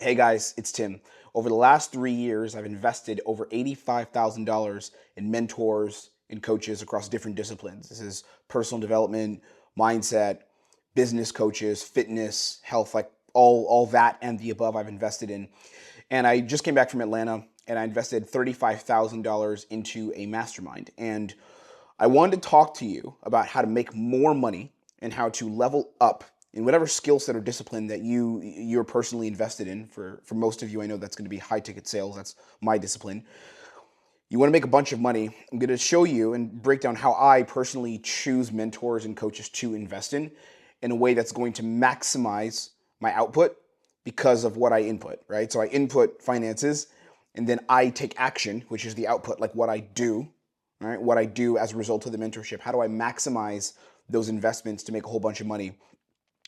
Hey guys, it's Tim. Over the last 3 years, I've invested over $85,000 in mentors and coaches across different disciplines. This is personal development, mindset, business coaches, fitness, health, like all that and the above I've invested in. And I just came back from Atlanta and I invested $35,000 into a mastermind. And I wanted to talk to you about how to make more money and how to level up in whatever skill set or discipline that you're personally invested in. For most of you, I know that's going to be high ticket sales. That's my discipline. You want to make a bunch of money. I'm going to show you and break down how I personally choose mentors and coaches to invest in a way that's going to maximize my output because of what I input, right? So I input finances and then I take action, which is the output, like what I do, right? What I do as a result of the mentorship. How do I maximize those investments to make a whole bunch of money?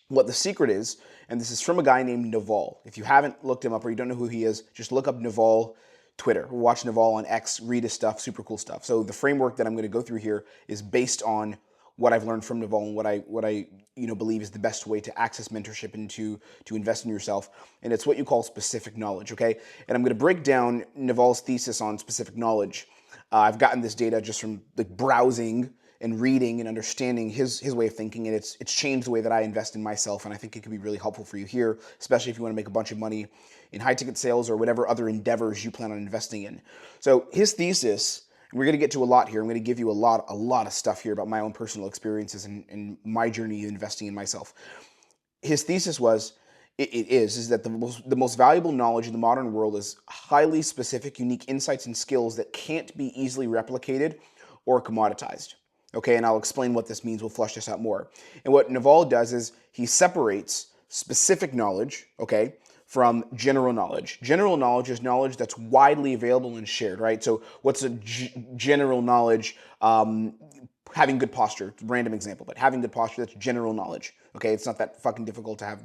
What the secret is, and this is from a guy named Naval. If you haven't looked him up or you don't know who he is, just look up Naval Twitter. Watch Naval on X, read his stuff, super cool stuff. So the framework that I'm going to go through here is based on what I've learned from Naval and what I believe is the best way to access mentorship and to invest in yourself. And it's what you call specific knowledge, okay? And I'm going to break down Naval's thesis on specific knowledge. I've gotten this data just from browsing and reading and understanding his way of thinking, and it's changed the way that I invest in myself, and I think it could be really helpful for you here, especially if you want to make a bunch of money in high ticket sales or whatever other endeavors you plan on investing in. So his thesis, and we're going to get to a lot here. I'm going to give you a lot of stuff here about my own personal experiences and my journey investing in myself. His thesis was, is that the most valuable knowledge in the modern world is highly specific, unique insights and skills that can't be easily replicated or commoditized. Okay, and I'll explain what this means. We'll flush this out more. And what Naval does is he separates specific knowledge, okay, from general knowledge. General knowledge is knowledge that's widely available and shared, right? So what's a general knowledge? Having good posture, random example, but having good posture, that's general knowledge, okay? It's not that fucking difficult to have,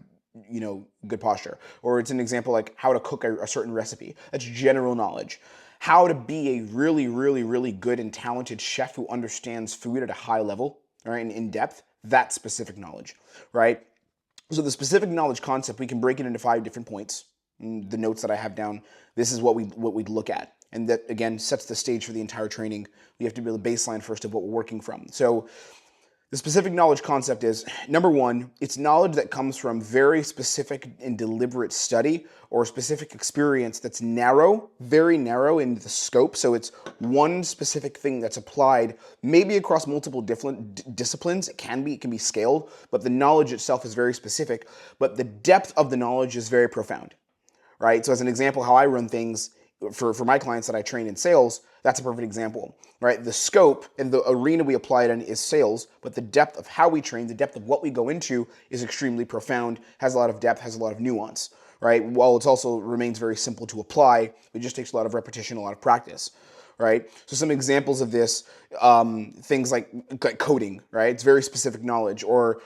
good posture. Or it's an example like how to cook a certain recipe. That's general knowledge. How to be a really, really, really good and talented chef who understands food at a high level, right, and in depth, that's specific knowledge, right? So the specific knowledge concept, we can break it into 5 different points. The notes that I have down, this is what we'd look at. And that, again, sets the stage for the entire training. We have to build a baseline first of what we're working from. So the specific knowledge concept is, number one, it's knowledge that comes from very specific and deliberate study or specific experience that's narrow, very narrow in the scope. So it's one specific thing that's applied maybe across multiple different disciplines. It can be scaled, but the knowledge itself is very specific, but the depth of the knowledge is very profound, right? So as an example, how I run things for my clients that I train in sales, that's a perfect example, right? The scope and the arena we apply it in is sales, but the depth of how we train, the depth of what we go into is extremely profound, has a lot of depth, has a lot of nuance, right? While it also remains very simple to apply, it just takes a lot of repetition, a lot of practice, right? So some examples of this, things like coding, right? It's very specific knowledge or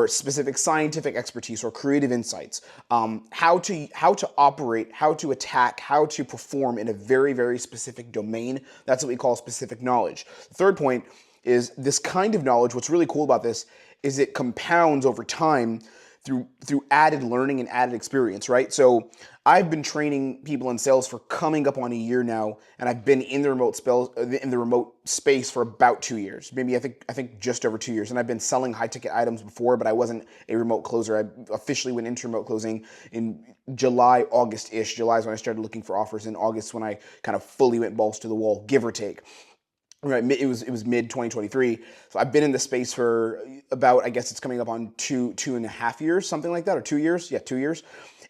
specific scientific expertise or creative insights. How to operate, how to attack, how to perform in a very, very specific domain. That's what we call specific knowledge. The third point is this kind of knowledge. What's really cool about this is it compounds over time through added learning and added experience, right? So I've been training people in sales for coming up on a year now, and I've been in the remote space for about 2 years. Maybe I think just over 2 years. And I've been selling high ticket items before, but I wasn't a remote closer. I officially went into remote closing in July, August-ish. July is when I started looking for offers. In August when I kind of fully went balls to the wall, give or take. Right, it was mid 2023. So I've been in the space for about, I guess it's coming up on two and a half years, something like that, or 2 years. Yeah, 2 years.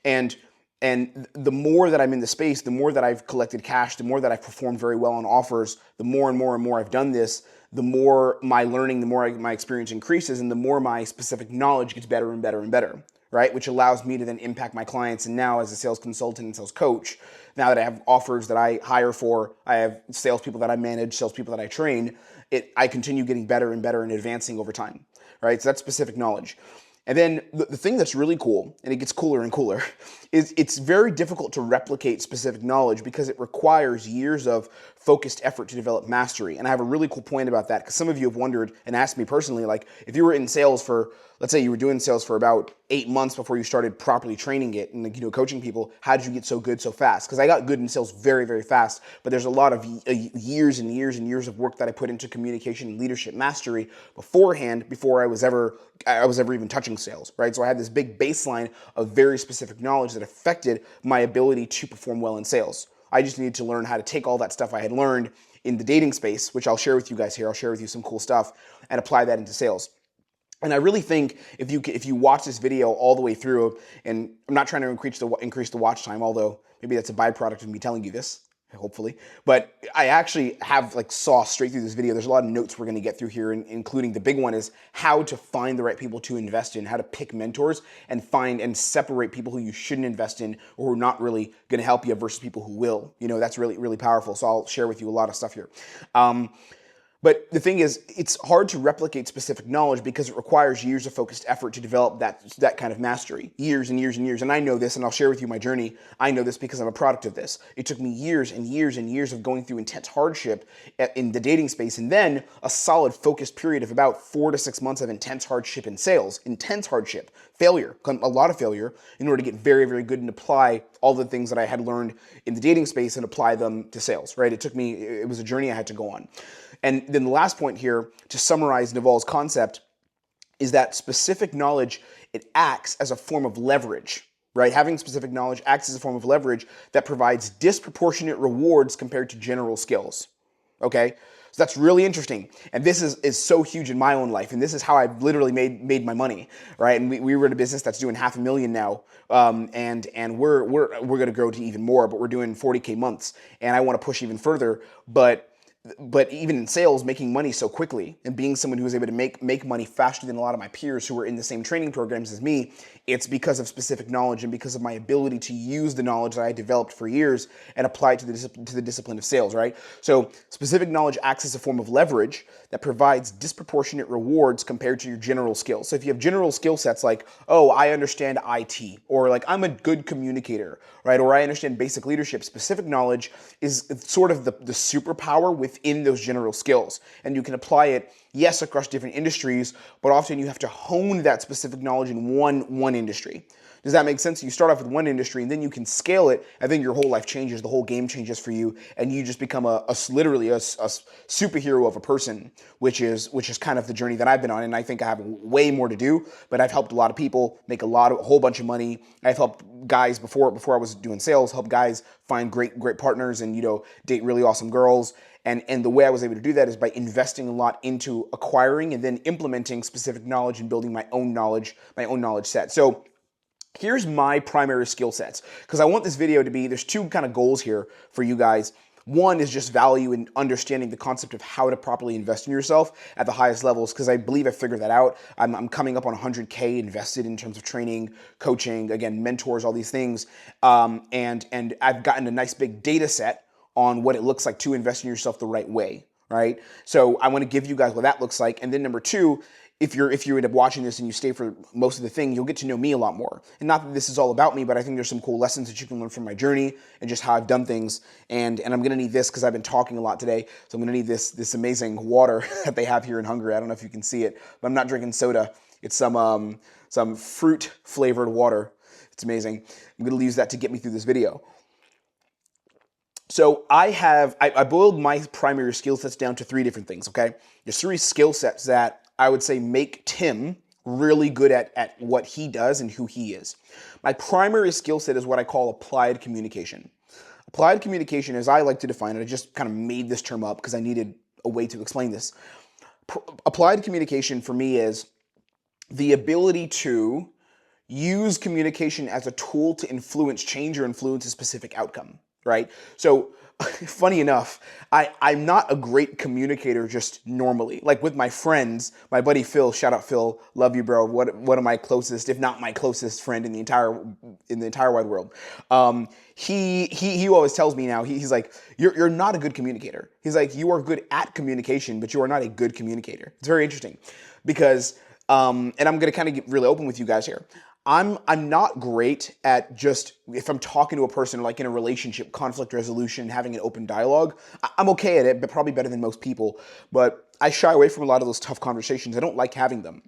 And the more that I'm in the space, the more that I've collected cash, the more that I've performed very well on offers, the more and more I've done this, the more my learning, the more my experience increases, and the more my specific knowledge gets better and better and better, right? Which allows me to then impact my clients. And now as a sales consultant and sales coach, now that I have offers that I hire for, I have salespeople that I manage, salespeople that I train, I continue getting better and better and advancing over time, right? So that's specific knowledge. And then the thing that's really cool, and it gets cooler and cooler, is it's very difficult to replicate specific knowledge because it requires years of focused effort to develop mastery. And I have a really cool point about that because some of you have wondered and asked me personally, like if you were in sales for, let's say you were doing sales for about 8 months before you started properly training it and coaching people, how did you get so good so fast? Because I got good in sales very, very fast, but there's a lot of years and years and years of work that I put into communication and leadership mastery beforehand, before I was ever even touching sales, right? So I had this big baseline of very specific knowledge that affected my ability to perform well in sales. I just needed to learn how to take all that stuff I had learned in the dating space, which I'll share with you guys here. I'll share with you some cool stuff and apply that into sales. And I really think if you watch this video all the way through, and I'm not trying to increase the watch time, although maybe that's a byproduct of me telling you this, hopefully. But I actually have saw straight through this video. There's a lot of notes we're going to get through here, including the big one is how to find the right people to invest in, how to pick mentors and find and separate people who you shouldn't invest in or who are not really going to help you versus people who will. That's really, really powerful. So I'll share with you a lot of stuff here. But the thing is, it's hard to replicate specific knowledge because it requires years of focused effort to develop that kind of mastery. Years and years and years. And I know this, and I'll share with you my journey. I know this because I'm a product of this. It took me years and years and years of going through intense hardship in the dating space, and then a solid focused period of about 4 to 6 months of intense hardship in sales. Intense hardship. Failure. A lot of failure in order to get very, very good and apply all the things that I had learned in the dating space and apply them to sales, right? It was a journey I had to go on. And then the last point here, to summarize Naval's concept, is that specific knowledge, it acts as a form of leverage, right? Having specific knowledge acts as a form of leverage that provides disproportionate rewards compared to general skills, okay? So that's really interesting. And this is so huge in my own life. And this is how I've literally made my money, right? And we were in a business that's doing $500,000 now. And we're going to grow to even more, but we're doing 40K months. And I want to push even further. But even in sales, making money so quickly and being someone who was able to make money faster than a lot of my peers who were in the same training programs as me, it's because of specific knowledge and because of my ability to use the knowledge that I developed for years and apply it to the discipline of sales, right? So specific knowledge acts as a form of leverage that provides disproportionate rewards compared to your general skills. So if you have general skill sets like, oh, I understand IT, or I'm a good communicator, right? Or I understand basic leadership, specific knowledge is sort of the superpower within those general skills. And you can apply it, yes, across different industries, but often you have to hone that specific knowledge in one industry. Does that make sense? You start off with one industry and then you can scale it, and then your whole life changes, the whole game changes for you, and you just become literally a superhero of a person, which is kind of the journey that I've been on. And I think I have way more to do, but I've helped a lot of people make a whole bunch of money. I've helped guys before I was doing sales, help guys find great partners and date really awesome girls. And the way I was able to do that is by investing a lot into acquiring and then implementing specific knowledge and building my own knowledge set. So here's my primary skill sets, because I want this video to be, there's two kind of goals here for you guys. One is just value in understanding the concept of how to properly invest in yourself at the highest levels, because I believe I figured that out. I'm coming up on 100K invested in terms of training, coaching, again, mentors, all these things. And I've gotten a nice big data set on what it looks like to invest in yourself the right way, right? So I want to give you guys what that looks like. And then number two, if you end up watching this and you stay for most of the thing, you'll get to know me a lot more. And not that this is all about me, but I think there's some cool lessons that you can learn from my journey and just how I've done things. And I'm gonna need this because I've been talking a lot today. So I'm gonna need this amazing water that they have here in Hungary. I don't know if you can see it, but I'm not drinking soda. It's some fruit flavored water. It's amazing. I'm gonna use that to get me through this video. So I boiled my primary skill sets down to 3 different things, okay? There's 3 skill sets that I would say make Tim really good at what he does and who he is. My primary skill set is what I call applied communication. Applied communication, as I like to define it, I just kind of made this term up because I needed a way to explain this. Applied communication for me is the ability to use communication as a tool to influence change or influence a specific outcome, right? So funny enough, I'm not a great communicator just normally. Like with my friends, my buddy Phil, shout out Phil, love you, bro. One of my closest, if not my closest friend in the entire wide world. He always tells me now, he's like, you're not a good communicator. He's like, you are good at communication, but you are not a good communicator. It's very interesting because, and I'm going to kind of get really open with you guys here. I'm not great at just, if I'm talking to a person like in a relationship, conflict resolution, having an open dialogue, I'm okay at it, but probably better than most people. But I shy away from a lot of those tough conversations. I don't like having them.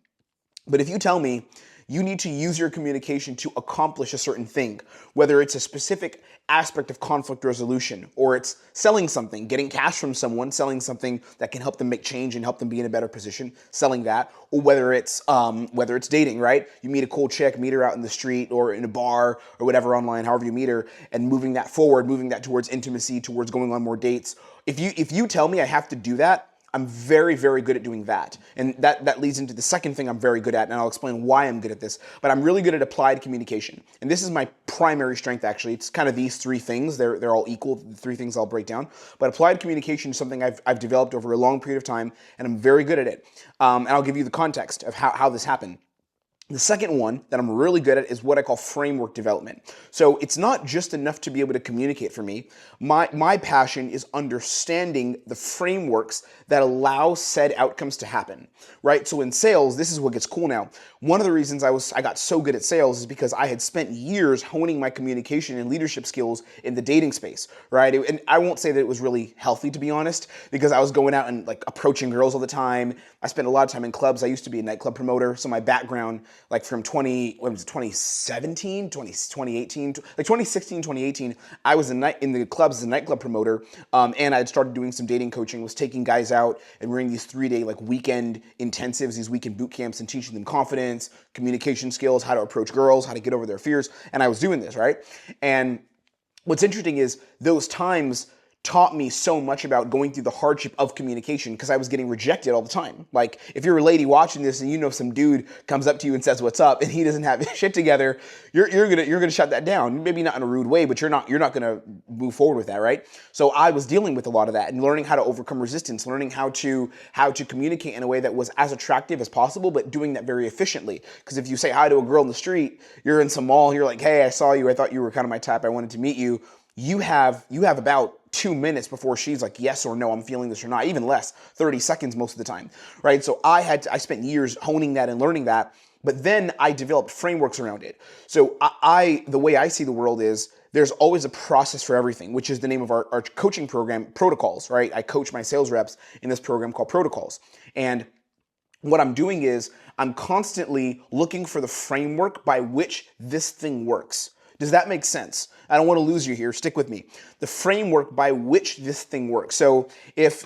But if you tell me, You need to use your communication to accomplish a certain thing, whether it's a specific aspect of conflict resolution, or it's selling something, getting cash from someone, selling something that can help them make change and help them be in a better position, selling that, or whether it's dating, right? You meet a cool chick, meet her out in the street or in a bar or whatever online, however you meet her, and moving that forward, moving that towards intimacy, towards going on more dates. If you tell me I have to do that, I'm very, very good at doing that. And that leads into the second thing I'm very good at, and I'll explain why I'm good at this. But I'm really good at applied communication. And this is my primary strength, actually. It's kind of these three things. They're all equal, the three things I'll break down. But applied communication is something I've developed over a long period of time, and I'm very good at it. And I'll give you the context of how this happened. The second one that I'm really good at is what I call framework development. So it's not just enough to be able to communicate for me. My passion is understanding the frameworks that allow said outcomes to happen, right? So in sales, this is what gets cool now. One of the reasons I got so good at sales is because I had spent years honing my communication and leadership skills in the dating space, right? And I won't say that it was really healthy, to be honest, because I was going out and like approaching girls all the time. I spent a lot of time in clubs. I used to be a nightclub promoter, so my background, like from 2017, 2018, like 2016, 2018, I was in the clubs as a nightclub promoter, and I had started doing some dating coaching, was taking guys out and running these 3-day like weekend intensives, these weekend boot camps, and teaching them confidence, communication skills, how to approach girls, how to get over their fears, and I was doing this, right? And what's interesting is those times taught me so much about going through the hardship of communication, because I was getting rejected all the time. Like, if you're a lady watching this and you know some dude comes up to you and says what's up and he doesn't have his shit together, you're gonna shut that down. Maybe not in a rude way, but you're not gonna move forward with that, right? So I was dealing with a lot of that and learning how to overcome resistance, learning how to communicate in a way that was as attractive as possible, but doing that very efficiently. Because if you say hi to a girl in the street, you're in some mall, you're like, hey, I saw you, I thought you were kind of my type, I wanted to meet you. You have about 2 minutes before she's like, yes or no, I'm feeling this or not, even less, 30 seconds most of the time, right? So I spent years honing that and learning that, but then I developed frameworks around it. So the way I see the world is there's always a process for everything, which is the name of our coaching program, Protocols, right? I coach my sales reps in this program called Protocols. And what I'm doing is I'm constantly looking for the framework by which this thing works. Does that make sense? I don't want to lose you here. Stick with me. The framework by which this thing works. So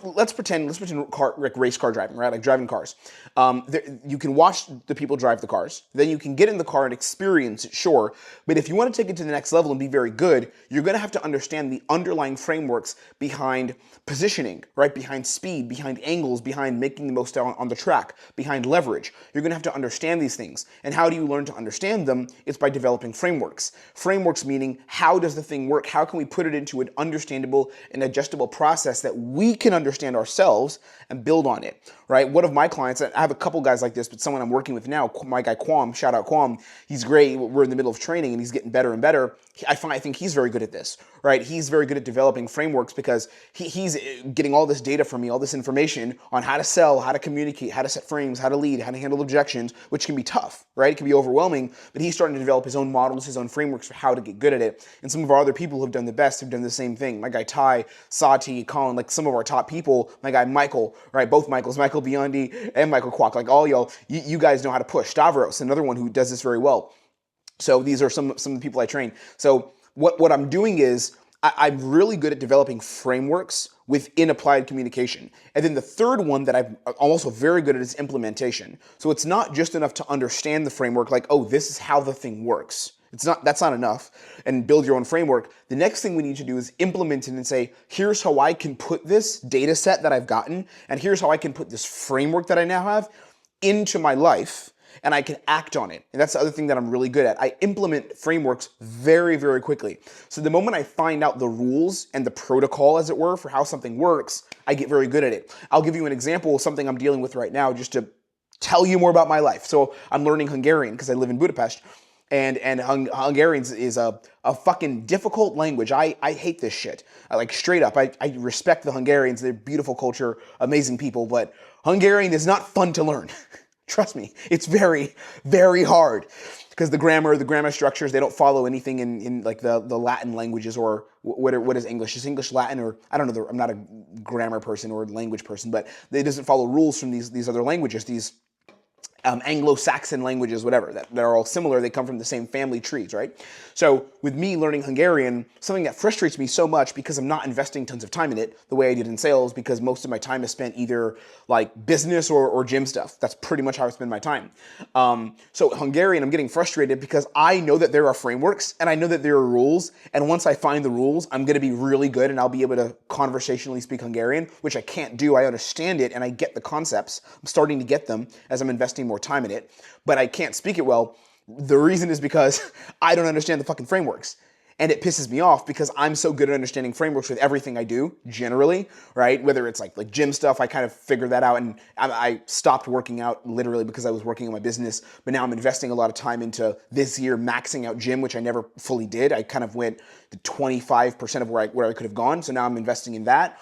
let's pretend race car driving, right? Like driving cars. You can watch the people drive the cars. Then you can get in the car and experience it, sure. But if you want to take it to the next level and be very good, you're going to have to understand the underlying frameworks behind positioning, right? Behind speed, behind angles, behind making the most on the track, behind leverage. You're going to have to understand these things. And how do you learn to understand them? It's by developing frameworks. Frameworks meaning, how does the thing work? How can we put it into an understandable and digestible process that we can understand ourselves and build on it, right? One of my clients, I have a couple guys like this, but someone I'm working with now, my guy Quam, shout out Quam, he's great. We're in the middle of training and he's getting better and better. I think he's very good at this, right? He's very good at developing frameworks because he's getting all this data from me, all this information on how to sell, how to communicate, how to set frames, how to lead, how to handle objections, which can be tough, right? It can be overwhelming, but he's starting to develop his own models, his own frameworks for how to get good at it. And some of our other people who have done the best have done the same thing. My guy Ty, Sati, Colin, like some of our top people, my guy Michael, right? Both Michaels, Michael Biondi and Michael Kwok, like all y'all, you guys know how to push. Stavros, another one who does this very well. So these are some of the people I train. So what I'm doing is I'm really good at developing frameworks within applied communication. And then the third one that I'm also very good at is implementation. So it's not just enough to understand the framework, like, oh, this is how the thing works. That's not enough, and build your own framework. The next thing we need to do is implement it and say, here's how I can put this data set that I've gotten, and here's how I can put this framework that I now have into my life, and I can act on it. And that's the other thing that I'm really good at. I implement frameworks very, very quickly. So the moment I find out the rules and the protocol, as it were, for how something works, I get very good at it. I'll give you an example of something I'm dealing with right now just to tell you more about my life. So I'm learning Hungarian because I live in Budapest. And Hungarian is a fucking difficult language. I hate this shit. Like straight up, I respect the Hungarians. They're beautiful culture, amazing people, but Hungarian is not fun to learn. Trust me, it's very, very hard because the grammar structures, they don't follow anything in like the Latin languages, or what is English? Is English Latin, or I don't know, I'm not a grammar person or language person, but it doesn't follow rules from these other languages, these Anglo-Saxon languages, whatever, that are all similar. They come from the same family trees, right? So with me learning Hungarian, something that frustrates me so much because I'm not investing tons of time in it the way I did in sales, because most of my time is spent either like business or gym stuff. That's pretty much how I spend my time. So Hungarian, I'm getting frustrated because I know that there are frameworks and I know that there are rules. And once I find the rules, I'm going to be really good and I'll be able to conversationally speak Hungarian, which I can't do. I understand it and I get the concepts. I'm starting to get them as I'm investing more time in it, but I can't speak it well. The reason is because I don't understand the fucking frameworks. And it pisses me off because I'm so good at understanding frameworks with everything I do, generally, right? Whether it's like gym stuff, I kind of figured that out, and I stopped working out literally because I was working on my business, but now I'm investing a lot of time into this year maxing out gym, which I never fully did. I kind of went to 25% of where I could have gone, so now I'm investing in that.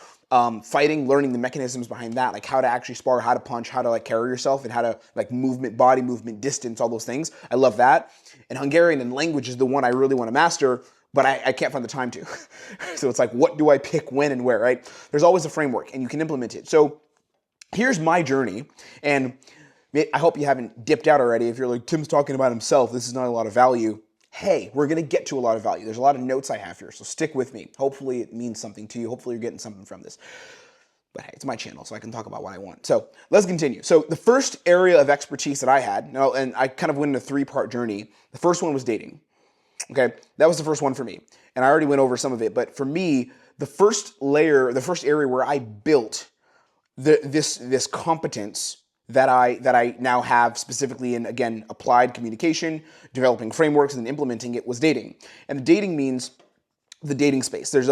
Fighting, learning the mechanisms behind that, like how to actually spar, how to punch, how to like carry yourself, and how to like movement, body movement, distance, all those things. I love that. And Hungarian and language is the one I really want to master, but I can't find the time to. So it's like, what do I pick when and where, right? There's always a framework and you can implement it. So here's my journey, and I hope you haven't dipped out already. If you're like, Tim's talking about himself, this is not a lot of value. Hey, we're going to get to a lot of value. There's a lot of notes I have here, so stick with me. Hopefully it means something to you. Hopefully you're getting something from this. But hey, it's my channel, so I can talk about what I want. So let's continue. So the first area of expertise that I had, and I kind of went in a three-part journey. The first one was dating. Okay, that was the first one for me. And I already went over some of it, but for me, the first layer, the first area where I built this competence that I now have specifically in, again, applied communication, developing frameworks, and then implementing it was dating. And the dating means the dating space. Used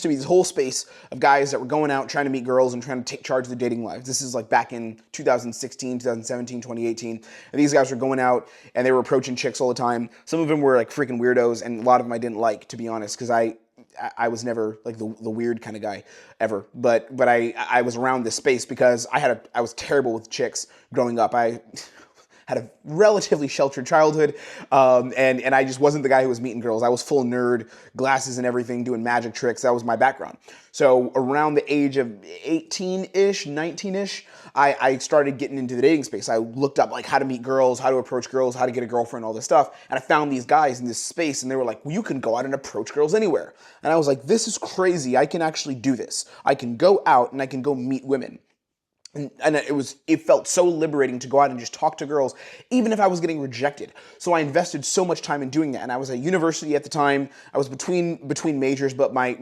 to be this whole space of guys that were going out trying to meet girls and trying to take charge of their dating lives. This is like back in 2016, 2017, 2018. And these guys were going out and they were approaching chicks all the time. Some of them were like freaking weirdos, and a lot of them I didn't like, to be honest, because I was never like the weird kind of guy ever, but I was around this space because I was terrible with chicks growing up. I had a relatively sheltered childhood, and I just wasn't the guy who was meeting girls. I was full nerd, glasses and everything, doing magic tricks. That was my background. So around the age of 18-ish, 19-ish, I started getting into the dating space. I looked up like how to meet girls, how to approach girls, how to get a girlfriend, all this stuff. And I found these guys in this space, and they were like, well, you can go out and approach girls anywhere. And I was like, this is crazy. I can actually do this. I can go out and I can go meet women. And it felt so liberating to go out and just talk to girls, even if I was getting rejected. So I invested so much time in doing that. And I was at university at the time. I was between majors, but my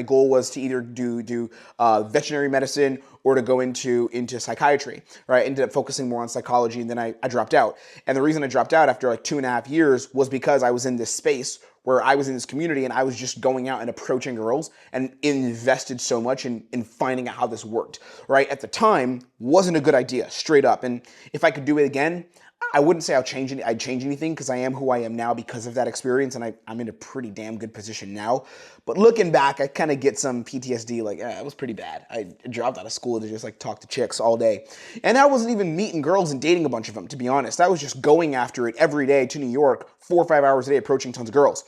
goal was to either do veterinary medicine or to go into psychiatry, right? I ended up focusing more on psychology, and then I dropped out. And the reason I dropped out after like 2.5 years was because I was in this space where I was in this community and I was just going out and approaching girls and invested so much in finding out how this worked, right? At the time, wasn't a good idea, straight up. And if I could do it again, I wouldn't say I'd change anything, because I am who I am now because of that experience, and I'm in a pretty damn good position now. But looking back, I kind of get some PTSD, like, it was pretty bad. I dropped out of school to just like talk to chicks all day. And I wasn't even meeting girls and dating a bunch of them, to be honest. I was just going after it every day to New York, 4 or 5 hours a day, approaching tons of girls.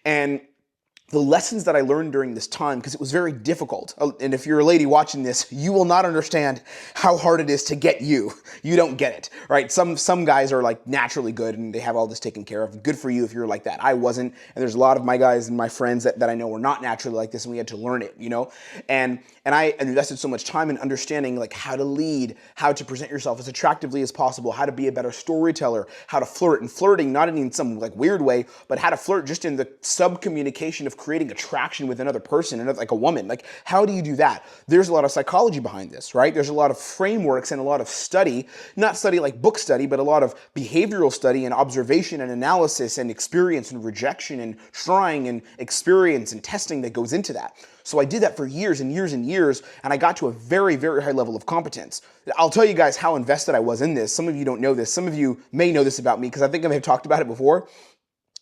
And the lessons that I learned during this time, because it was very difficult, and if you're a lady watching this, you will not understand how hard it is to get you. You don't get it, right? Some guys are like naturally good and they have all this taken care of. Good for you if you're like that. I wasn't, and there's a lot of my guys and my friends that I know were not naturally like this, and we had to learn it, you know? And I invested so much time in understanding like how to lead, how to present yourself as attractively as possible, how to be a better storyteller, how to flirt, and flirting not in some like weird way, but how to flirt just in the sub-communication of creating attraction with another person, and like a woman. Like, how do you do that? There's a lot of psychology behind this, right? There's a lot of frameworks and a lot of study, not study like book study, but a lot of behavioral study and observation and analysis and experience and rejection and trying and experience and testing that goes into that. So I did that for years and years and years, and I got to a very, very high level of competence. I'll tell you guys how invested I was in this. Some of you don't know this. Some of you may know this about me because I think I may have talked about it before.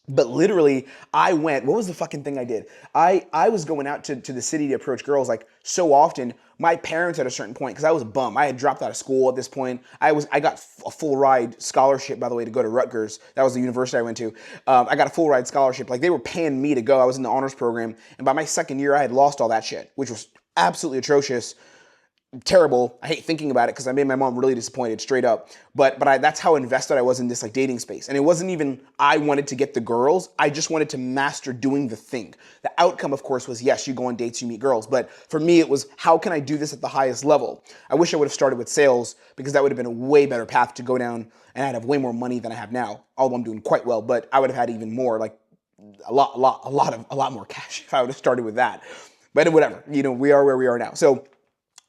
But literally, I went, what was the fucking thing I did? I was going out to the city to approach girls like so often. My parents at a certain point, because I was a bum. I had dropped out of school at this point. I got a full ride scholarship, by the way, to go to Rutgers. That was the university I went to. I got a full ride scholarship. Like, they were paying me to go. I was in the honors program. And by my second year, I had lost all that shit, which was absolutely atrocious. terrible. I hate thinking about it because I made my mom really disappointed, straight up. But that's how invested I was in this like dating space. And it wasn't even I wanted to get the girls. I just wanted to master doing the thing. The outcome, of course, was yes, you go on dates, you meet girls. But for me, it was how can I do this at the highest level? I wish I would have started with sales because that would have been a way better path to go down, and I'd have way more money than I have now. Although I'm doing quite well, but I would have had even more, like a lot more cash if I would have started with that. But whatever, we are where we are now. So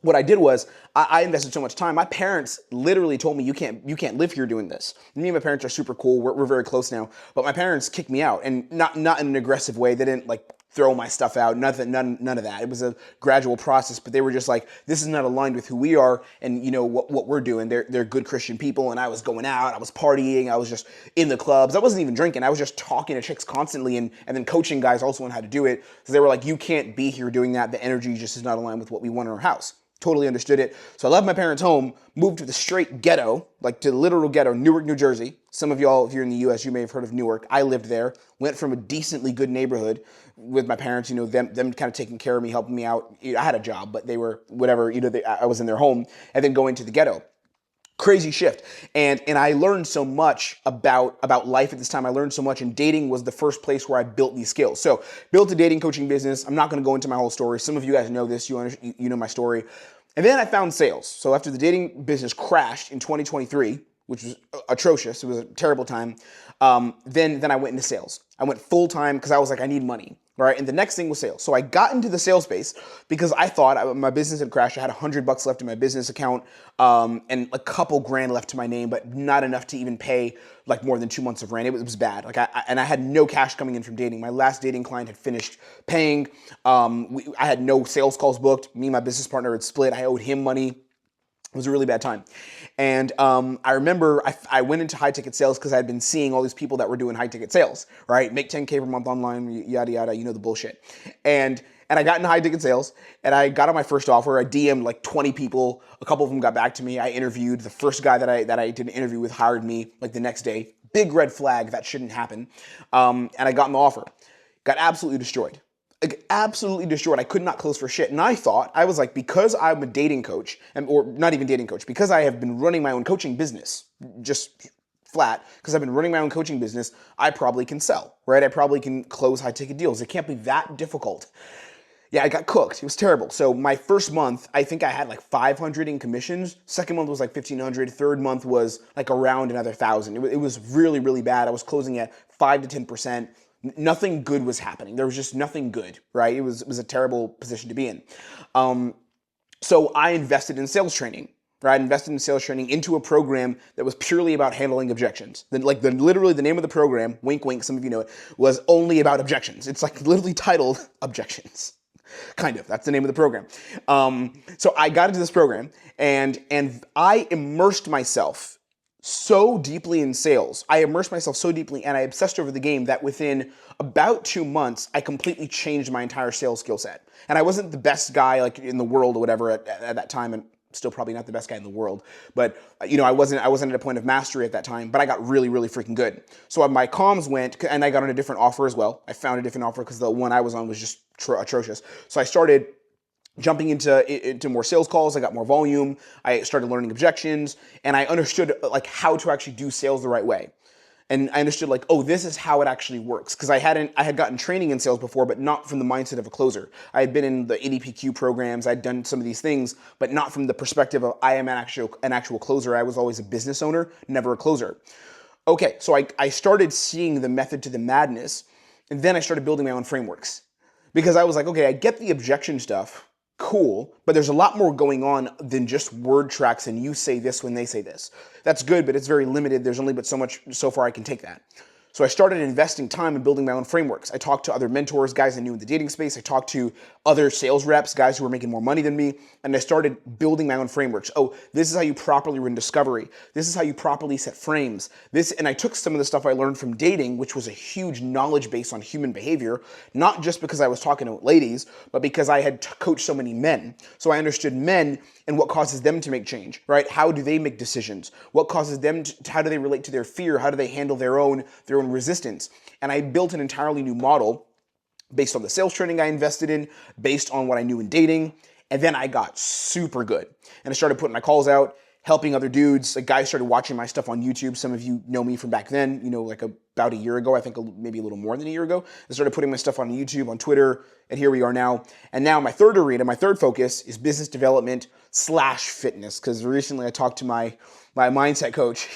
what I did was I invested so much time. My parents literally told me you can't live here doing this. Me and my parents are super cool. We're very close now. But my parents kicked me out, and not in an aggressive way. They didn't like throw my stuff out. None of that. It was a gradual process. But they were just like, this is not aligned with who we are, and what we're doing. They're good Christian people, and I was going out. I was partying. I was just in the clubs. I wasn't even drinking. I was just talking to chicks constantly, and then coaching guys also on how to do it. So they were like, you can't be here doing that. The energy just is not aligned with what we want in our house. Totally understood it. So I left my parents' home, moved to the straight ghetto, like to the literal ghetto, Newark, New Jersey. Some of y'all, if you're in the US, you may have heard of Newark. I lived there, went from a decently good neighborhood with my parents, them kind of taking care of me, helping me out. I had a job, but they were whatever, I was in their home, and then going to the ghetto. Crazy shift. And I learned so much about life at this time. I learned so much, and dating was the first place where I built these skills. So built a dating coaching business. I'm not going to go into my whole story. Some of you guys know this. You know my story. And then I found sales. So after the dating business crashed in 2023, which was atrocious, it was a terrible time, then I went into sales. I went full time because I was like, I need money. Right, and the next thing was sales. So I got into the sales space because I thought my business had crashed. I had $100 left in my business account, and a couple grand left to my name, but not enough to even pay like more than 2 months of rent. It was bad. Like I had no cash coming in from dating. My last dating client had finished paying. I had no sales calls booked. Me and my business partner had split. I owed him money. It was a really bad time. And I remember I went into high ticket sales because I'd been seeing all these people that were doing high ticket sales, right? Make 10K per month online, yada, yada, the bullshit. And I got into high ticket sales, and I got on my first offer. I DM'd like 20 people. A couple of them got back to me. I interviewed. The first guy that I did an interview with hired me like the next day. Big red flag. That shouldn't happen. And I got in the offer. Got absolutely destroyed. Like absolutely destroyed. I could not close for shit. And I was like, because I'm a dating coach, or not even dating coach, because I have been running my own coaching business, just flat, because I've been running my own coaching business, I probably can sell, right? I probably can close high ticket deals. It can't be that difficult. Yeah, I got cooked. It was terrible. So my first month, I think I had like 500 in commissions. Second month was like 1,500. Third month was like around another 1,000. It was really, really bad. I was closing at 5 to 10%. Nothing good was happening. There was just nothing good, right? It was a terrible position to be in. So I invested in sales training, right? I invested in sales training into a program that was purely about handling objections. Literally the name of the program, wink, wink, some of you know it, was only about objections. It's like literally titled Objections. Kind of. That's the name of the program. So I got into this program, and I immersed myself so deeply in sales. I immersed myself so deeply, and I obsessed over the game that within about 2 months, I completely changed my entire sales skill set. And I wasn't the best guy like in the world or whatever at that time, and still probably not the best guy in the world. But I wasn't at a point of mastery at that time. But I got really, really freaking good. So my comms went, and I got on a different offer as well. I found a different offer because the one I was on was just atrocious. So I started jumping into more sales calls. I got more volume. I started learning objections, and I understood like how to actually do sales the right way. And I understood like, oh, this is how it actually works. Because I had gotten training in sales before, but not from the mindset of a closer. I had been in the ADPQ programs. I'd done some of these things, but not from the perspective of I am an actual closer. I was always a business owner, never a closer. Okay, so I started seeing the method to the madness, and then I started building my own frameworks. Because I was like, okay, I get the objection stuff. Cool, but there's a lot more going on than just word tracks and you say this when they say this. That's good, but it's very limited. There's only but so far I can take that. So I started investing time in building my own frameworks. I talked to other mentors, guys I knew in the dating space. I talked to other sales reps, guys who were making more money than me, and I started building my own frameworks. Oh, this is how you properly run discovery. This is how you properly set frames. And I took some of the stuff I learned from dating, which was a huge knowledge base on human behavior, not just because I was talking to ladies, but because I had coached so many men. So I understood men and what causes them to make change, right? How do they make decisions? What causes them how do they relate to their fear? How do they handle their own resistance? And I built an entirely new model based on the sales training I invested in, based on what I knew in dating, And then I got super good. And I started putting my calls out, helping other dudes. Like guys started watching my stuff on YouTube. Some of you know me from back then, like about a year ago, I think maybe a little more than a year ago. I started putting my stuff on YouTube, on Twitter, and here we are now. And now my third arena, my third focus is business development / fitness. Because recently I talked to my mindset coach,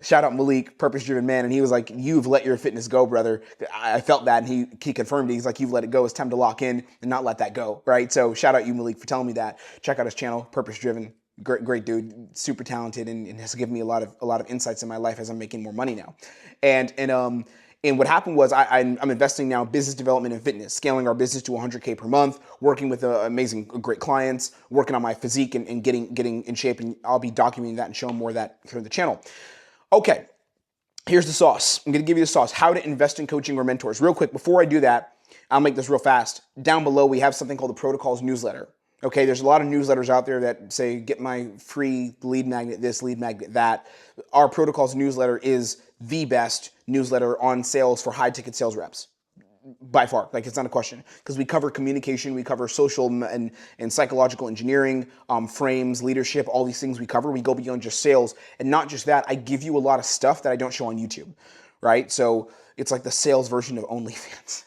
shout out Malik, purpose-driven man, and he was like, you've let your fitness go, brother. I felt that, and he confirmed it. He's like, you've let it go. It's time to lock in and not let that go, right? So shout out you, Malik, for telling me that. Check out his channel, purpose-driven. Great dude, super talented, and has given me a lot of insights in my life as I'm making more money now. And what happened was I'm investing now in business development and fitness, scaling our business to 100K per month, working with amazing, great clients, working on my physique and getting in shape. And I'll be documenting that and showing more of that here on the channel. Okay, here's the sauce. I'm going to give you the sauce, how to invest in coaching or mentors. Real quick, before I do that, I'll make this real fast. Down below, we have something called the Protocols newsletter. Okay, there's a lot of newsletters out there that say, get my free lead magnet this, lead magnet that. Our Protocols newsletter is the best newsletter on sales for high-ticket sales reps. By far, like it's not a question, because we cover communication, we cover social and psychological engineering, frames, leadership, all these things we cover. We go beyond just sales, and not just that, I give you a lot of stuff that I don't show on YouTube, right? So it's like the sales version of OnlyFans.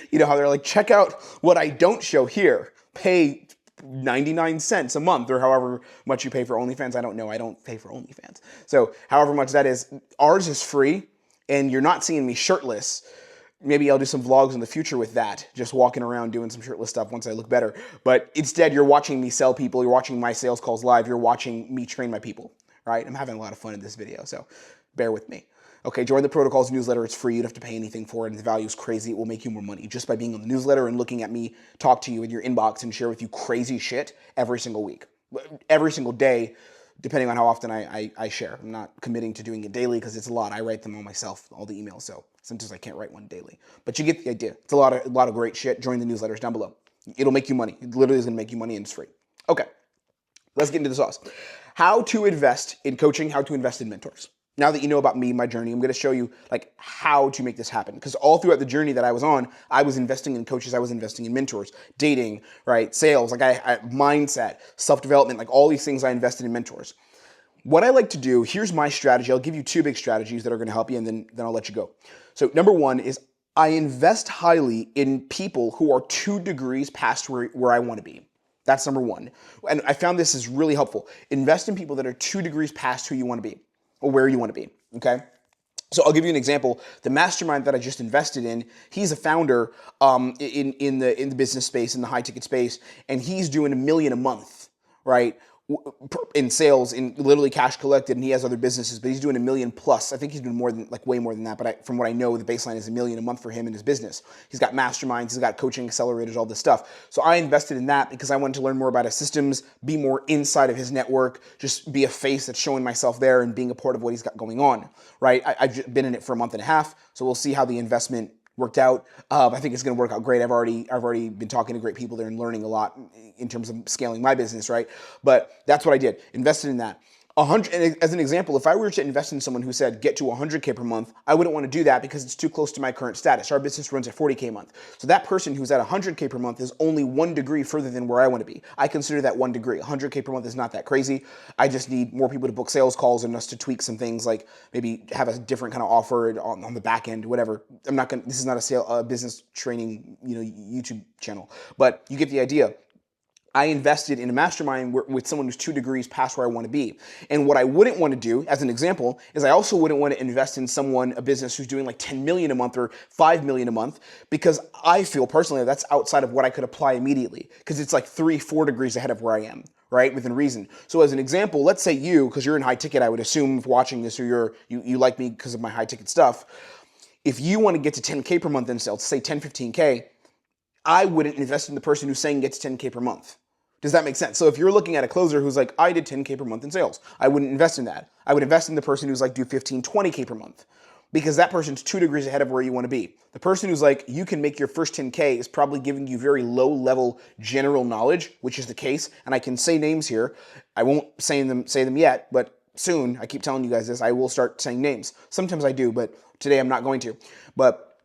You know how they're like, check out what I don't show here. Pay 99 cents a month or however much you pay for OnlyFans. I don't know. I don't pay for OnlyFans. So however much that is, ours is free, and you're not seeing me shirtless. Maybe I'll do some vlogs in the future with that, just walking around doing some shirtless stuff once I look better. But instead, you're watching me sell people. You're watching my sales calls live. You're watching me train my people, right? I'm having a lot of fun in this video, so bear with me. Okay, join the Protocols newsletter. It's free. You don't have to pay anything for it, and the value is crazy. It will make you more money just by being on the newsletter and looking at me talk to you in your inbox and share with you crazy shit every single week. Every single day, depending on how often I share. I'm not committing to doing it daily because it's a lot. I write them all myself, all the emails, so sometimes I can't write one daily. But you get the idea. It's a lot of great shit. Join the newsletters down below. It'll make you money. It literally is going to make you money, and it's free. Okay, let's get into the sauce. How to invest in coaching, how to invest in mentors. Now that you know about me, my journey, I'm going to show you like how to make this happen. Because all throughout the journey that I was on, I was investing in coaches, I was investing in mentors, dating, right, sales, like I mindset, self-development, like all these things I invested in mentors. What I like to do, here's my strategy. I'll give you two big strategies that are going to help you, and then I'll let you go. So number one is I invest highly in people who are 2 degrees past where I want to be. That's number one. And I found this is really helpful. Invest in people that are 2 degrees past who you want to be, or where you want to be, okay? So I'll give you an example. The mastermind that I just invested in, he's a founder in the business space, in the high ticket space, and he's doing $1 million a month, right? In sales, in literally cash collected, and he has other businesses, but he's doing $1 million plus. I think he's doing more than, like way more than that, but from what I know, the baseline is $1 million a month for him in his business. He's got masterminds, he's got coaching accelerators, all this stuff. So I invested in that because I wanted to learn more about his systems, be more inside of his network, just be a face that's showing myself there and being a part of what he's got going on, right? I've been in it for a month and a half, so we'll see how the investment worked out. I think it's going to work out great. I've already been talking to great people there and learning a lot in terms of scaling my business, right? But that's what I did. Invested in that. 100, as an example, if I were to invest in someone who said get to 100K per month, I wouldn't want to do that because it's too close to my current status. Our business runs at 40K a month. So that person who's at 100K per month is only 1 degree further than where I want to be. I consider that 1 degree. 100K per month is not that crazy. I just need more people to book sales calls and us to tweak some things, like maybe have a different kind of offer on the back end, whatever. This is not a business training, YouTube channel, but you get the idea. I invested in a mastermind with someone who's 2 degrees past where I want to be. And what I wouldn't want to do, as an example, is I also wouldn't want to invest in a business who's doing like 10 million a month or 5 million a month, because I feel personally that's outside of what I could apply immediately, because it's like 3-4 degrees ahead of where I am, right? Within reason. So as an example, let's say you, because you're in high ticket, I would assume if watching this, or you like me because of my high ticket stuff. If you want to get to 10K per month in sales, say 10, 15K, I wouldn't invest in the person who's saying get to 10K per month. Does that make sense? So if you're looking at a closer who's like, I did 10K per month in sales, I wouldn't invest in that. I would invest in the person who's like, do 15, 20K per month, because that person's 2 degrees ahead of where you want to be. The person who's like, you can make your first 10K is probably giving you very low level general knowledge, which is the case. And I can say names here. I won't say them yet, but soon, I keep telling you guys this, I will start saying names. Sometimes I do, but today I'm not going to. But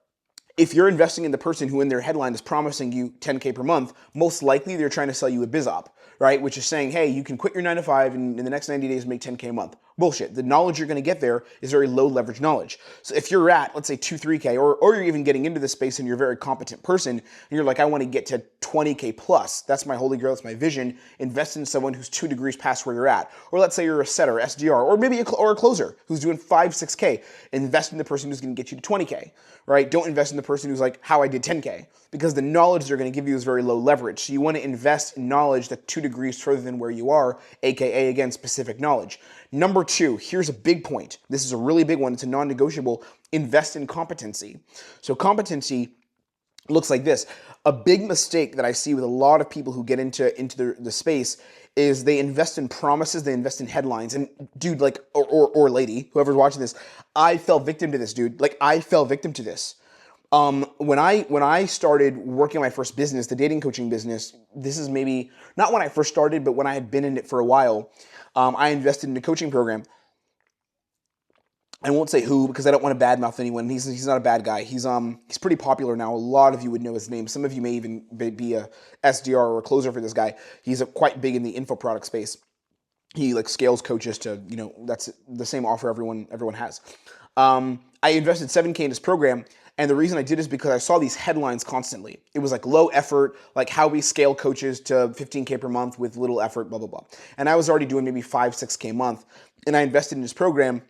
If you're investing in the person who in their headline is promising you 10K per month, most likely they're trying to sell you a biz op, right? Which is saying, hey, you can quit your 9 to 5 and in the next 90 days make 10K a month. Bullshit. The knowledge you're going to get there is very low leverage knowledge. So if you're at, let's say 2, 3K, or you're even getting into this space and you're a very competent person, and you're like, I want to get to 20K plus, that's my holy grail, that's my vision, invest in someone who's 2 degrees past where you're at. Or let's say you're a setter, SDR, or maybe a closer who's doing 5, 6K. Invest in the person who's going to get you to 20K, right? Don't invest in the person who's like, how I did 10K, because the knowledge they're going to give you is very low leverage. So you want to invest in knowledge that's 2 degrees further than where you are, AKA, again, specific knowledge. Number 2, here's a big point. This is a really big one. It's a non-negotiable. Invest in competency. So competency looks like this. A big mistake that I see with a lot of people who get into the space is they invest in promises, they invest in headlines. And dude, like, or lady, whoever's watching this, I fell victim to this, dude. Like, I fell victim to this. When I started working my first business, the dating coaching business, this is maybe not when I first started, but when I had been in it for a while, I invested in a coaching program. I won't say who because I don't want to badmouth anyone. He's not a bad guy. He's pretty popular now. A lot of you would know his name. Some of you may even be a SDR or a closer for this guy. He's quite big in the info product space. He like scales coaches to, that's the same offer everyone has. I invested 7K in this program. And the reason I did is because I saw these headlines constantly. It was like low effort, like how we scale coaches to 15K per month with little effort, blah, blah, blah. And I was already doing maybe 5, 6K a month. And I invested in this program.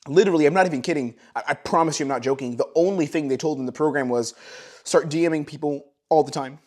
Literally, I'm not even kidding. I promise you I'm not joking. The only thing they told in the program was start DMing people all the time.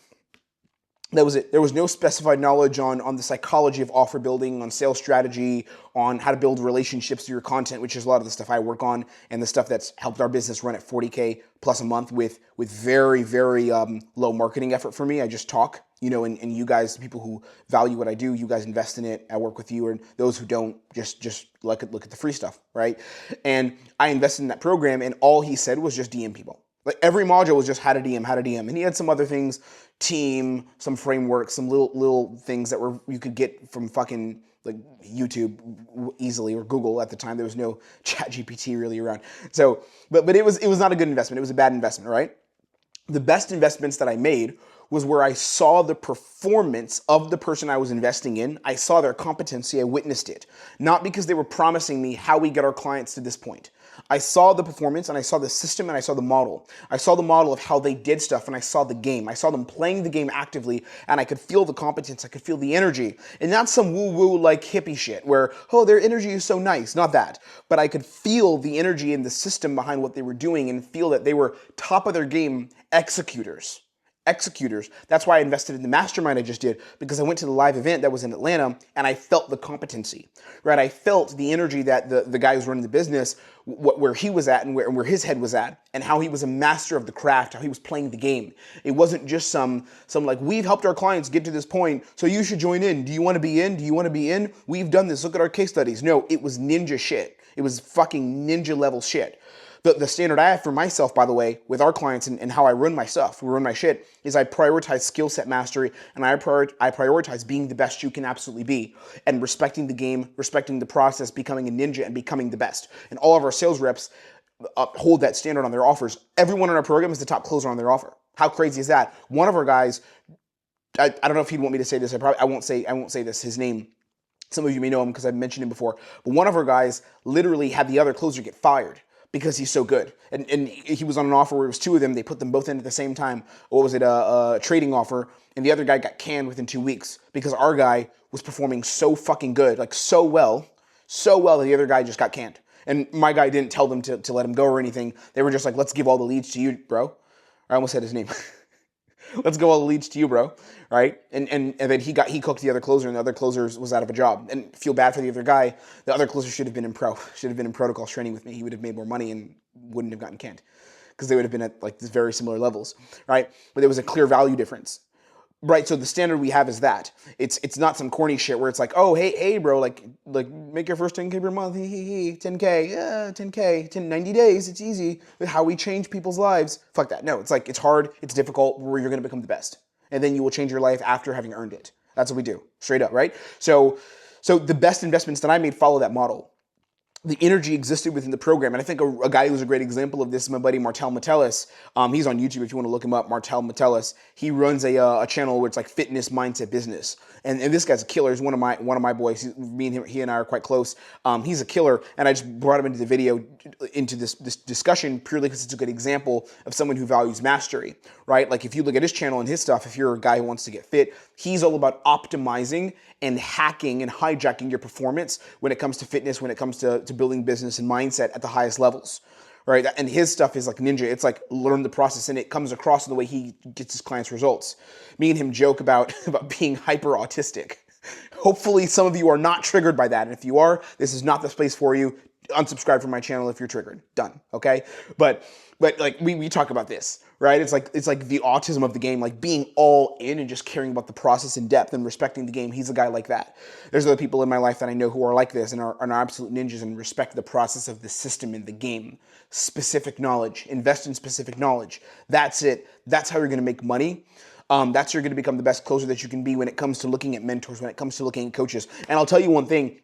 That was it. There was no specified knowledge on the psychology of offer building, on sales strategy, on how to build relationships through your content, which is a lot of the stuff I work on and the stuff that's helped our business run at 40K plus a month with very, very low marketing effort for me. I just talk, and you guys, the people who value what I do, you guys invest in it. I work with you, and those who don't, just look at the free stuff, right? And I invested in that program, and all he said was just DM people. Like every module was just how to DM. And he had some other things, team, some frameworks, some little things that you could get from fucking like YouTube easily or Google at the time. There was no ChatGPT really around. So, but it was not a good investment. It was a bad investment, right? The best investments that I made was where I saw the performance of the person I was investing in. I saw their competency. I witnessed it. Not because they were promising me how we get our clients to this point. I saw the performance and I saw the system and I saw the model. I saw the model of how they did stuff and I saw the game. I saw them playing the game actively and I could feel the competence. I could feel the energy. And not some woo-woo like hippie shit where, oh, their energy is so nice. Not that. But I could feel the energy and the system behind what they were doing and feel that they were top of their game executors. That's why I invested in the mastermind I just did, because I went to the live event that was in Atlanta and I felt the competency, right? I felt the energy that the guy who's running the business, where he was at and where his head was at and how he was a master of the craft, how he was playing the game. It wasn't just some like, we've helped our clients get to this point, so you should join in. Do you want to be in? Do you want to be in? We've done this. Look at our case studies. No, it was ninja shit. It was fucking ninja level shit. The standard I have for myself, by the way, with our clients and how I run my stuff, run my shit, is I prioritize skill set mastery and I prioritize being the best you can absolutely be and respecting the game, respecting the process, becoming a ninja and becoming the best. And all of our sales reps hold that standard on their offers. Everyone in our program is the top closer on their offer. How crazy is that? One of our guys, I don't know if he'd want me to say this. I won't say this, his name. Some of you may know him because I've mentioned him before. But one of our guys literally had the other closer get fired because he's so good. And he was on an offer where it was 2 of them. They put them both in at the same time. What was it? A trading offer. And the other guy got canned within 2 weeks because our guy was performing so fucking good, like so well that the other guy just got canned. And my guy didn't tell them to let him go or anything. They were just like, let's give all the leads to you, bro. I almost said his name. Let's go all the leads to you, bro. Right? And then he cooked the other closer, and the other closer was out of a job. And feel bad for the other guy. The other closer should have been in protocol training with me. He would have made more money and wouldn't have gotten canned because they would have been at like very similar levels, right? But there was a clear value difference. Right, so the standard we have is that. It's not some corny shit where it's like, oh, hey, bro, like make your first 10K per month, 10K, yeah, 10K, 90 days, it's easy. How we change people's lives. Fuck that. No, it's like, it's hard, it's difficult, where you're going to become the best. And then you will change your life after having earned it. That's what we do, straight up, right? So the best investments that I made follow that model. the energy existed within the program. And I think a guy who's a great example of this is my buddy Martel Metellus. He's on YouTube if you want to look him up, Martel Metellus. He runs a channel where it's like fitness, mindset, business. And this guy's a killer. He's one of my boys. He and I are quite close. He's a killer, and I just brought him into the video, into this discussion purely because it's a good example of someone who values mastery, right? Like if you look at his channel and his stuff, if you're a guy who wants to get fit, he's all about optimizing and hacking and hijacking your performance when it comes to fitness, when it comes to building business and mindset at the highest levels, right? And his stuff is like ninja. It's like learn the process, and it comes across in the way he gets his clients results. Me and him joke about being hyper autistic. Hopefully some of you are not triggered by that. And if you are, this is not the space for you. Unsubscribe from my channel if you're triggered. Done. Okay? But like we talk about this, right? It's like the autism of the game, like being all in and just caring about the process in depth and respecting the game. He's a guy like that. There's other people in my life that I know who are like this and are absolute ninjas and respect the process of the system in the game. Specific knowledge. Invest in specific knowledge. That's it. That's how you're going to make money. That's how you're going to become the best closer that you can be when it comes to looking at mentors, when it comes to looking at coaches. And I'll tell you one thing.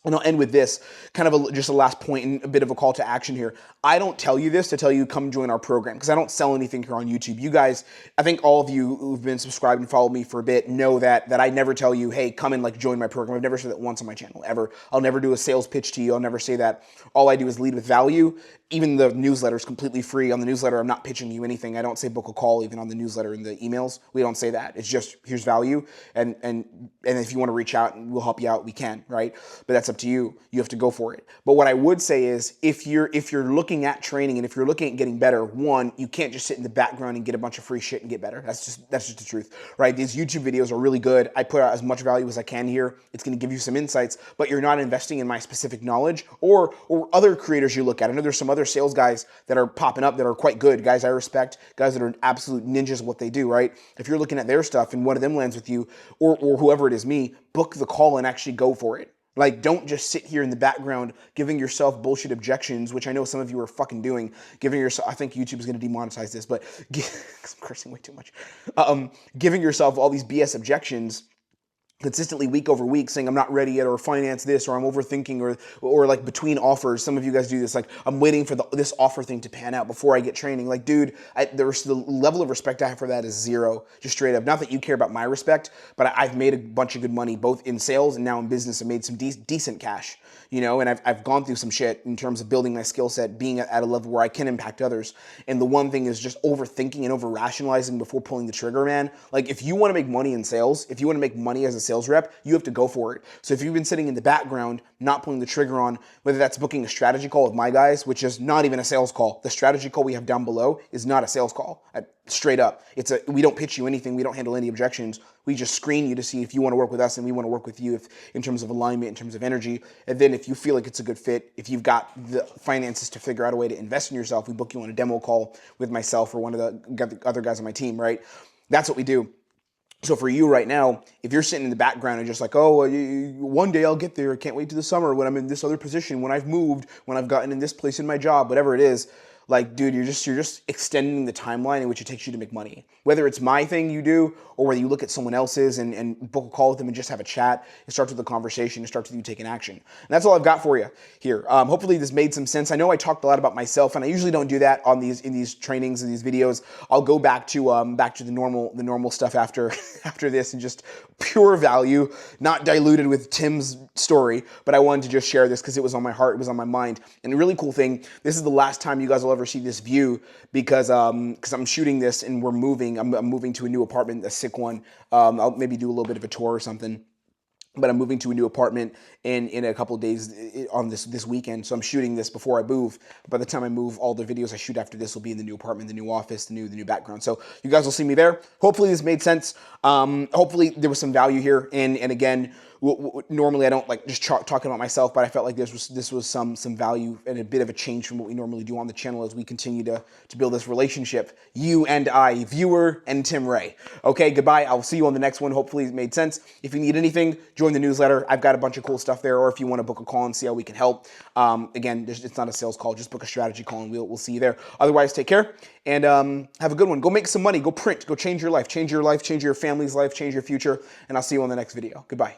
And I'll end with this, kind of just a last point and a bit of a call to action here. I don't tell you this to tell you come join our program because I don't sell anything here on YouTube. You guys, I think all of you who've been subscribed and followed me for a bit know that I never tell you, hey, come and like join my program. I've never said that once on my channel, ever. I'll never do a sales pitch to you. I'll never say that. All I do is lead with value. Even the newsletter is completely free. On the newsletter, I'm not pitching you anything. I don't say book a call even on the newsletter and the emails. We don't say that. It's just here's value, and if you want to reach out and we'll help you out, we can, right? But that's up to you. You have to go for it. But what I would say is if you're looking at training and if you're looking at getting better, one, you can't just sit in the background and get a bunch of free shit and get better. That's just the truth, right? These YouTube videos are really good. I put out as much value as I can here. It's going to give you some insights, but you're not investing in my specific knowledge or other creators you look at. I know there's some other sales guys that are popping up that are quite good, guys I respect, guys that are absolute ninjas at what they do, right? If you're looking at their stuff and one of them lands with you or whoever it is, me, book the call and actually go for it. Like, don't just sit here in the background giving yourself bullshit objections, which I know some of you are fucking doing. Giving yourself, I think YouTube is going to demonetize this, but I'm cursing way too much. Giving yourself all these BS objections consistently week over week saying I'm not ready yet or finance this or I'm overthinking or like between offers. Some of you guys do this, like I'm waiting for this offer thing to pan out before I get training. Like, dude, the level of respect I have for that is zero, just straight up. Not that you care about my respect, but I've made a bunch of good money both in sales and now in business. I made some decent cash, you know, and I've gone through some shit in terms of building my skill set, being at a level where I can impact others. And the one thing is just overthinking and over rationalizing before pulling the trigger, man. Like if you want to make money in sales, if you want to make money as a sales rep, you have to go for it. So if you've been sitting in the background, not pulling the trigger on, whether that's booking a strategy call with my guys, which is not even a sales call. The strategy call we have down below is not a sales call. Straight up. We don't pitch you anything. We don't handle any objections. We just screen you to see if you want to work with us and we want to work with you in terms of alignment, in terms of energy. And then if you feel like it's a good fit, if you've got the finances to figure out a way to invest in yourself, we book you on a demo call with myself or one of the other guys on my team, right? That's what we do. So for you right now, if you're sitting in the background and just like, oh, one day I'll get there, I can't wait to the summer when I'm in this other position, when I've moved, when I've gotten in this place in my job, whatever it is, like, dude, you're just extending the timeline in which it takes you to make money. Whether it's my thing you do or whether you look at someone else's and book a call with them and just have a chat, it starts with a conversation, it starts with you taking action. And that's all I've got for you here. Hopefully this made some sense. I know I talked a lot about myself and I usually don't do that in these trainings and these videos. I'll go back to the normal stuff after this and just pure value, not diluted with Tim's story, but I wanted to just share this because it was on my heart, it was on my mind. And the really cool thing, this is the last time you guys will ever see this view because I'm shooting this and we're moving. I'm moving to a new apartment, a sick one. I'll maybe do a little bit of a tour or something. But I'm moving to a new apartment in a couple of days on this weekend. So I'm shooting this before I move. By the time I move, all the videos I shoot after this will be in the new apartment, the new office, the new background. So you guys will see me there. Hopefully this made sense. Hopefully there was some value here. And again, normally I don't like just talking about myself, but I felt like this was some value and a bit of a change from what we normally do on the channel as we continue to build this relationship. You and I, viewer and Tim Ray. Okay, goodbye. I'll see you on the next one. Hopefully it made sense. If you need anything, join the newsletter. I've got a bunch of cool stuff there. Or if you want to book a call and see how we can help, again, it's not a sales call. Just book a strategy call and we'll see you there. Otherwise, take care and have a good one. Go make some money. Go print. Go change your life. Change your life. Change your family's life. Change your future. And I'll see you on the next video. Goodbye.